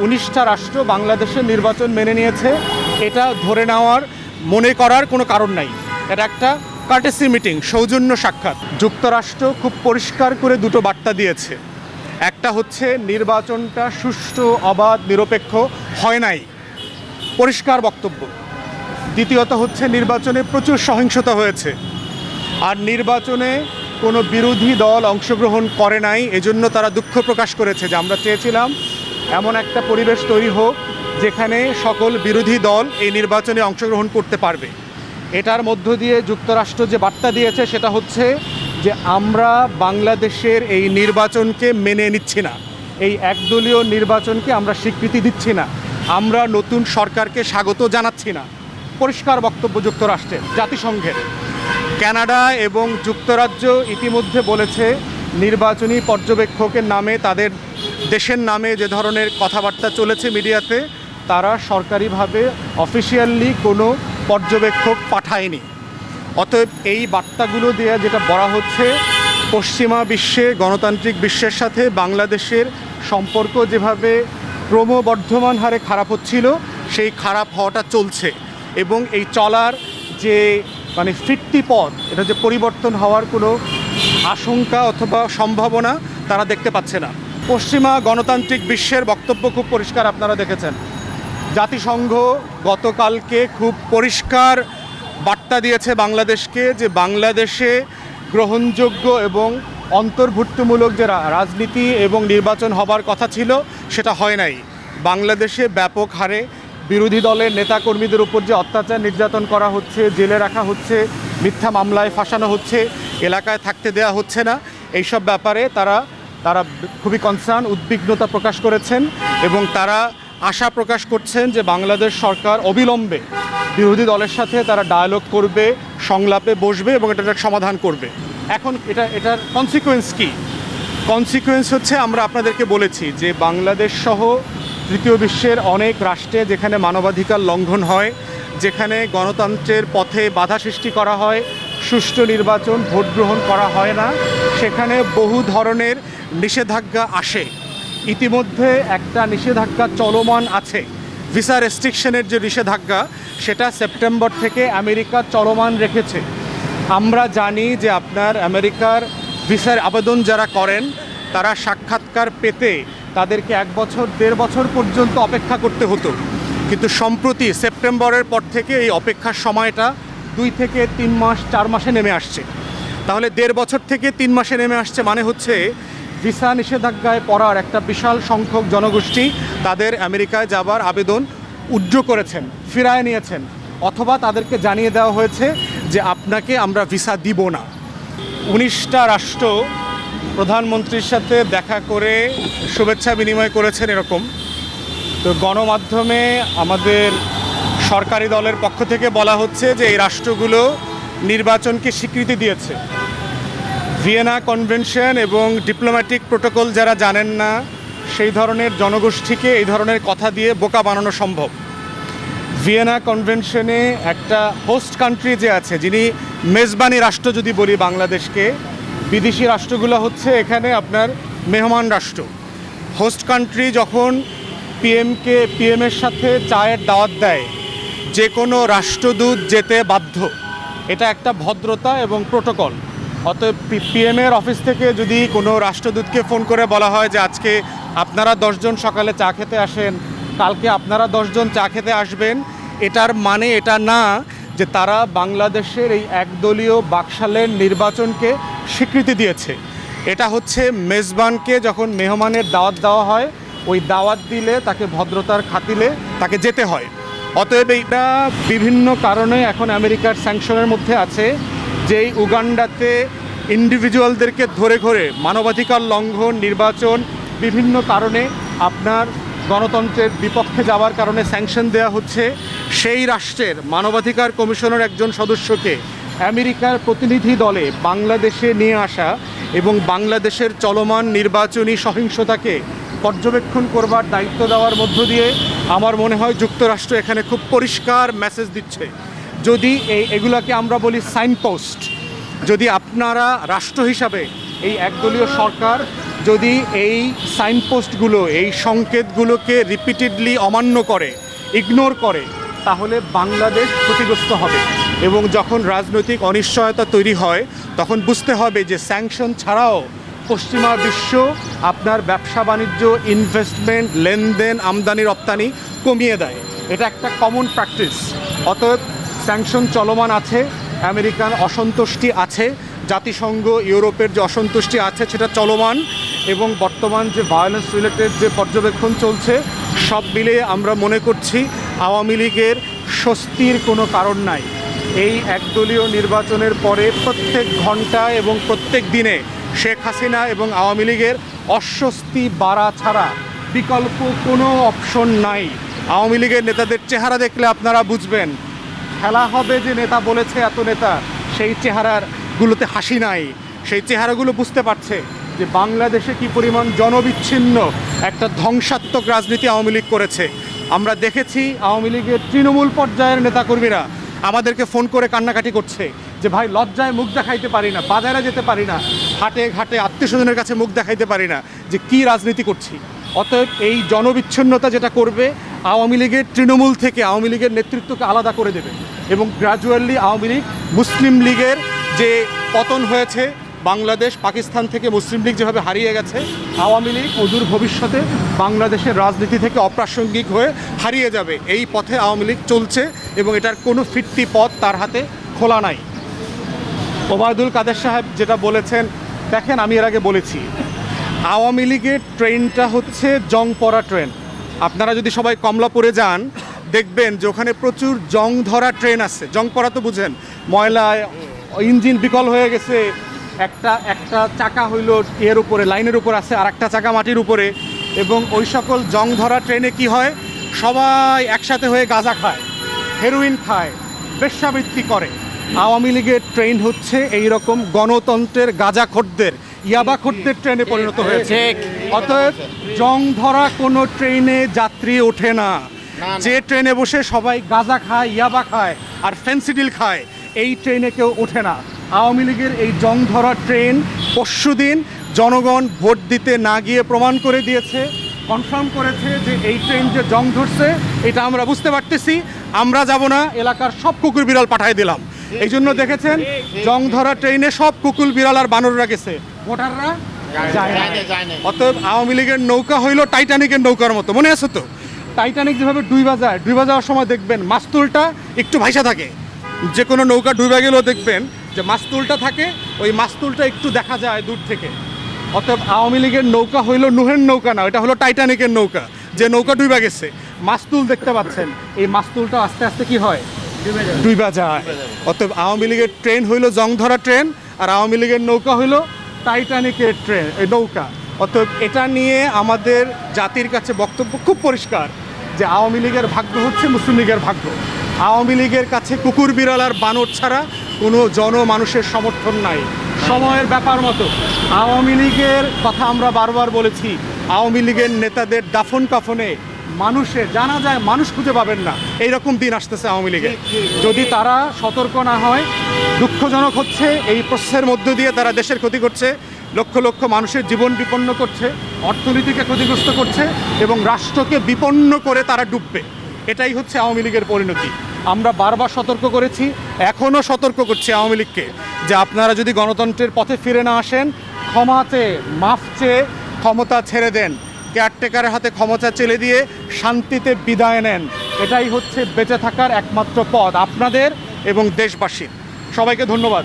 19টা রাষ্ট্র বাংলাদেশের নির্বাচন মেনে নিয়েছে, এটা ধরে নেওয়ার মনে করার কোনো কারণ নাই। এটা একটা কার্টেসি মিটিং, সৌজন্য সাক্ষাৎ। যুক্তরাষ্ট্র খুব পরিষ্কার করে দুটো বার্তা দিয়েছে। একটা হচ্ছে নির্বাচনটা সুষ্ঠু, অবাধ, নিরপেক্ষ হয় নাই, পরিষ্কার বক্তব্য। দ্বিতীয়ত হচ্ছে নির্বাচনে প্রচুর সহিংসতা হয়েছে, আর নির্বাচনে কোনো বিরোধী দল অংশগ্রহণ করে নাই। এজন্য তারা দুঃখ প্রকাশ করেছে যে আমরা চেয়েছিলাম এমন একটা পরিবেশ তৈরি হোক যেখানে সকল বিরোধী দল এই নির্বাচনে অংশগ্রহণ করতে পারবে। এটার মধ্য দিয়ে যুক্তরাষ্ট্র যে বার্তা দিয়েছে সেটা হচ্ছে যে আমরা বাংলাদেশের এই নির্বাচনকে মেনে নিচ্ছি না, এই একদলীয় নির্বাচনকে আমরা স্বীকৃতি দিচ্ছি না, আমরা নতুন সরকারকে স্বাগত জানাচ্ছি না। পরিষ্কার বক্তব্য যুক্তরাষ্ট্রের, জাতিসংঘের। কানাডা এবং যুক্তরাজ্য ইতিমধ্যে বলেছে নির্বাচনী পর্যবেক্ষকের নামে, তাদের দেশের নামে যে ধরনের কথাবার্তা চলেছে মিডিয়াতে, তারা সরকারিভাবে অফিসিয়ালি কোনো পর্যবেক্ষক পাঠায়নি। অতএব এই বার্তাগুলো দিয়ে যেটা বলা হচ্ছে, পশ্চিমা বিশ্বে, গণতান্ত্রিক বিশ্বের সাথে বাংলাদেশের সম্পর্ক যেভাবে ক্রমবর্ধমান হারে খারাপ হচ্ছিল, সেই খারাপ হওয়াটা চলছে। এবং এই চলার যে ফিরতি পথ, এটা যে পরিবর্তন হওয়ার কোনো আশঙ্কা অথবা সম্ভাবনা তারা দেখতে পাচ্ছে না। পশ্চিমা গণতান্ত্রিক বিশ্বের বক্তব্য খুব পরিষ্কার, আপনারা দেখেছেন। জাতিসংঘ গতকালকে খুব পরিষ্কার বার্তা দিয়েছে বাংলাদেশকে যে বাংলাদেশে গ্রহণযোগ্য এবং অন্তর্ভুক্তিমূলক যে রাজনীতি এবং নির্বাচন হবার কথা ছিল সেটা হয় নাই। বাংলাদেশে ব্যাপক হারে বিরোধী দলের নেতাকর্মীদের উপর যে অত্যাচার নির্যাতন করা হচ্ছে, জেলে রাখা হচ্ছে, মিথ্যা মামলায় ফাঁসানো হচ্ছে, এলাকায় থাকতে দেওয়া হচ্ছে না, এইসব ব্যাপারে তারা খুবই কনসার্ন, উদ্বিগ্নতা প্রকাশ করেছেন। এবং তারা আশা প্রকাশ করছেন যে বাংলাদেশ সরকার অবিলম্বে বিরোধী দলের সাথে তারা ডায়ালগ করবে, সংলাপে বসবে এবং এটার সমাধান করবে। এখন এটার কনসিকুয়েন্স কী? কনসিকুয়েন্স হচ্ছে, আমরা আপনাদেরকে বলেছি যে বাংলাদেশ সহ তৃতীয় বিশ্বের অনেক রাষ্ট্রে যেখানে মানবাধিকার লঙ্ঘন হয়, যেখানে গণতন্ত্রের পথে বাধা সৃষ্টি করা হয়, সুষ্ঠু নির্বাচন, ভোট গ্রহণ করা হয় না, সেখানে বহু ধরনের নিষেধাজ্ঞা আসে। ইতিমধ্যে একটা নিষেধাজ্ঞা চলমান আছে, ভিসা রেস্ট্রিকশনের যে নিষেধাজ্ঞা, সেটা সেপ্টেম্বর থেকে আমেরিকা চলমান রেখেছে। আমরা জানি যে আপনার আমেরিকার ভিসার আবেদন যারা করেন, তারা সাক্ষাৎকার পেতে তাদেরকে 1 বছর 1.5 বছর পর্যন্ত অপেক্ষা করতে হতো। কিন্তু সম্প্রতি সেপ্টেম্বরের পর থেকে এই অপেক্ষার সময়টা 2 থেকে 3 মাস, 4 মাসে নেমে আসছে। তাহলে 1.5 বছর থেকে 3 মাসে নেমে আসছে, মানে হচ্ছে ভিসা নিষেধাজ্ঞায় পড়ার একটা বিশাল সংখ্যক জনগোষ্ঠী তাদের আমেরিকায় যাবার আবেদন উইথড্র করেছেন, ফিরায় নিয়েছেন, অথবা তাদেরকে জানিয়ে দেওয়া হয়েছে যে আপনাকে আমরা ভিসা দিব না। 19টা রাষ্ট্র প্রধানমন্ত্রীর সাথে দেখা করে শুভেচ্ছা বিনিময় করেছেন এরকম। তো গণমাধ্যমে আমাদের সরকারি দলের পক্ষ থেকে বলা হচ্ছে যে এই রাষ্ট্রগুলো নির্বাচনকে স্বীকৃতি দিয়েছে। ভিয়েনা কনভেনশন এবং ডিপ্লোম্যাটিক প্রোটোকল যারা জানেন না, সেই ধরনের জনগোষ্ঠীকে এই ধরনের কথা দিয়ে বোকা বানানো সম্ভব। ভিয়েনা কনভেনশনে একটা হোস্ট কান্ট্রি যে আছে, যিনি মেজবানি রাষ্ট্র যদি বলি বাংলাদেশকে, বিদেশি রাষ্ট্রগুলো হচ্ছে এখানে আপনার মেহমান রাষ্ট্র। হোস্ট কান্ট্রি যখন পিএমের সাথে চায়ের দাওয়াত দেয়, যে কোনো রাষ্ট্রদূত যেতে বাধ্য। এটা একটা ভদ্রতা এবং প্রোটোকল। অতএব পিএমের অফিস থেকে যদি কোনো রাষ্ট্রদূতকে ফোন করে বলা হয় যে আজকে আপনারা 10 জন সকালে চা খেতে আসেন, কালকে আপনারা 10 জন চা খেতে আসবেন, এটার মানে এটা না যে তারা বাংলাদেশের এই একদলীয় বাকশালের নির্বাচনকে স্বীকৃতি দিয়েছে। এটা হচ্ছে মেজবানকে যখন মেহমানের দাওয়াত দেওয়া হয়, ওই দাওয়াত দিলে তাকে ভদ্রতার খাতিলে তাকে যেতে হয়। অতএব এইটা বিভিন্ন কারণে এখন আমেরিকার স্যাংশনের মধ্যে আছে। যেই উগান্ডাতে ইন্ডিভিজুয়ালদেরকে ধরে ধরে মানবাধিকার লঙ্ঘন, নির্বাচন, বিভিন্ন কারণে আপনার গণতন্ত্রের বিপক্ষে যাওয়ার কারণে স্যাংশন দেওয়া হচ্ছে, সেই রাষ্ট্রের মানবাধিকার কমিশনের একজন সদস্যকে আমেরিকার প্রতিনিধি দলে বাংলাদেশে নিয়ে আসা এবং বাংলাদেশের চলমান নির্বাচনী সহিংসতাকে পর্যবেক্ষণ করবার দায়িত্ব দেওয়ার মধ্য দিয়ে আমার মনে হয় যুক্তরাষ্ট্র এখানে খুব পরিষ্কার মেসেজ দিচ্ছে। যদি এগুলাকে আমরা বলি সাইনপোস্ট, যদি আপনারা রাষ্ট্র হিসাবে এই একদলীয় সরকার যদি এই সাইনপোস্টগুলো, এই সংকেতগুলোকে রিপিটেডলি অমান্য করে, ইগনোর করে, তাহলে বাংলাদেশ ক্ষতিগ্রস্ত হবে। এবং যখন রাজনৈতিক অনিশ্চয়তা তৈরি হয় তখন বুঝতে হবে যে স্যাংশন ছাড়াও পশ্চিমা বিশ্ব আপনার ব্যবসা বাণিজ্য, ইনভেস্টমেন্ট, লেনদেন, আমদানি রপ্তানি কমিয়ে দেয়। এটা একটা কমন প্র্যাকটিস। অতএব স্যাংশন চলমান আছে, আমেরিকান অসন্তুষ্টি আছে, জাতিসংঘ, ইউরোপের যে অসন্তুষ্টি আছে সেটা চলমান, এবং বর্তমান যে ভায়োলেন্স রিলেটেড যে পর্যবেক্ষণ চলছে, সব মিলিয়ে আমরা মনে করছি আওয়ামী লীগের স্বস্তির কোনো কারণ নাই। এই একদলীয় নির্বাচনের পরে প্রত্যেক ঘন্টা এবং প্রত্যেক দিনে শেখ হাসিনা এবং আওয়ামী লীগের অস্বস্তি বাড়া ছাড়া বিকল্প কোনো অপশন নাই। আওয়ামী লীগের নেতাদের চেহারা দেখলে আপনারা বুঝবেন, খেলা হবে যে নেতা বলেছে এত নেতা, সেই চেহারাগুলোতে হাসি নাই। সেই চেহারাগুলো বুঝতে পারছে যে বাংলাদেশে কি পরিমাণ জনবিচ্ছিন্ন একটা ধ্বংসাত্মক রাজনীতি আওয়ামী লীগ করেছে। আমরা দেখেছি আওয়ামী লীগের তৃণমূল পর্যায়ের নেতাকর্মীরা আমাদেরকে ফোন করে কান্নাকাটি করছে যে ভাই লজ্জায় মুখ দেখাইতে পারি না, বাজারে যেতে পারি না, হাটে ঘাটে আত্মীয় স্বজনের কাছে মুখ দেখাইতে পারি না, যে কি রাজনীতি করছি। অতএব এই জনবিচ্ছিন্নতা যেটা করবে, আওয়ামী লীগের তৃণমূল থেকে আওয়ামী লীগের নেতৃত্বকে আলাদা করে দেবে এবং গ্র্যাজুয়ালি আওয়ামী লীগ, মুসলিম লীগের যে পতন হয়েছে, বাংলাদেশ পাকিস্তান থেকে মুসলিম লীগ যেভাবে হারিয়ে গেছে, আওয়ামী লীগ অদূর ভবিষ্যতে বাংলাদেশের রাজনীতি থেকে অপ্রাসঙ্গিক হয়ে হারিয়ে যাবে। এই পথে আওয়ামী লীগ চলছে এবং এটার কোনো ফিরতি পথ তার হাতে খোলা নাই। ওবায়দুল কাদের সাহেব যেটা বলেছেন, দেখেন আমি এর আগে বলেছি আওয়ামী লীগের ট্রেনটা হচ্ছে জং পড়া ট্রেন। আপনারা যদি সবাই কমলাপুরে যান দেখবেন যে ওখানে প্রচুর জং ধরা ট্রেন আছে। জং পড়া তো বুঝেন, ময়লায় ইঞ্জিন বিকল হয়ে গেছে, একটা চাকা হইল এর উপরে, লাইনের উপর আছে, আর একটা চাকা মাটির উপরে। এবং ওই সকল জং ধরা ট্রেনে কি হয়, সবাই একসাথে হয়ে গাঁজা খায়, হেরোইন খায়, বেশ্যাবৃত্তি করে। আওয়ামী লীগের ট্রেন হচ্ছে এই রকম গণতন্ত্রের গাঁজাখোরদের, ইয়াবাখোরদের ট্রেনে পরিণত হয়েছে। অতএব জং ধরা কোনো ট্রেনে যাত্রী ওঠে না। যে ট্রেনে বসে সবাই গাঁজা খায়, ইয়াবা খায় আর ফেন্সিডিল খায়, এই ট্রেনে কেউ ওঠে না। আওয়ামী লীগের এই জং ধরা ট্রেন পরশুদিন জনগণ ভোট দিতে না গিয়ে প্রমাণ করে দিয়েছে, কনফার্ম করেছে যে এই ট্রেন যে জং ধরছে এটা আমরা বুঝতে পারতেছি। আমরা যাব না, এলাকার সব কুকুর বিড়াল পাঠিয়ে দিলাম। এই জন্য দেখেছেন জং ধরা ট্রেনে সব কুকুর বিড়াল আর বানররা গেছে, ভোটাররা যায় না। অতএব আওয়ামী লীগের নৌকা হইল টাইটানিকের নৌকার মতো। মনে আছে তো টাইটানিক যেভাবে ডুইবা যায়, ডুইবা যাওয়ার সময় দেখবেন মাস্তুলটা একটু ভাইসা থাকে। যে কোনো নৌকা ডুইবা গেলেও দেখবেন যে মাস্তুলটা থাকে, ওই মাস্তুলটা একটু দেখা যায় দূর থেকে। অতএব আওয়ামী লীগের নৌকা হইল নুহের নৌকা না, এটা হলো টাইটানিকের নৌকা, যে নৌকা ডুইবা গেছে। মাস্তুল দেখতে পাচ্ছেন, এই মাস্তুলটা আস্তে আস্তে কি হয়, ডুইবা যায়। অতএব আওয়ামী লীগের ট্রেন হইল জং ধরা ট্রেন, আর আওয়ামী লীগের নৌকা হইল টাইটানিকের ট্রেন, এই নৌকা। অতএব এটা নিয়ে আমাদের জাতির কাছে বক্তব্য খুব পরিষ্কার যে আওয়ামী লীগের ভাগ্য হচ্ছে মুসলিম লীগের ভাগ্য। আওয়ামী লীগের কাছে কুকুর বিড়াল আর বানর ছাড়া কোনো জনমানুষের সমর্থন নাই। সময়ের ব্যাপার মতো আওয়ামী লীগের কথা আমরা বারবার বলেছি, আওয়ামী লীগের নেতাদের দাফন কাফনে মানুষে জানা যায় মানুষ খুঁজে পাবেন না, এইরকম দিন আসতেছে আওয়ামী লীগের। যদি তারা সতর্ক না হয়, দুঃখজনক হচ্ছে এই প্রসেসের মধ্য দিয়ে তারা দেশের ক্ষতি করছে, লক্ষ লক্ষ মানুষের জীবন বিপন্ন করছে, অর্থনীতিকে ক্ষতিগ্রস্ত করছে এবং রাষ্ট্রকে বিপন্ন করে তারা ডুববে। এটাই হচ্ছে আওয়ামী লীগের পরিণতি। আমরা বারবার সতর্ক করেছি, এখনও সতর্ক করছি আওয়ামী লীগকে যে আপনারা যদি গণতন্ত্রের পথে ফিরে না আসেন, ক্ষমা চেয়ে, মাফ চেয়ে ক্ষমতা ছেড়ে দেন, কেয়ারটেকারের হাতে ক্ষমতা চেলে দিয়ে শান্তিতে বিদায় নেন। এটাই হচ্ছে বেঁচে থাকার একমাত্র পথ আপনাদের এবং দেশবাসীর। সবাইকে ধন্যবাদ।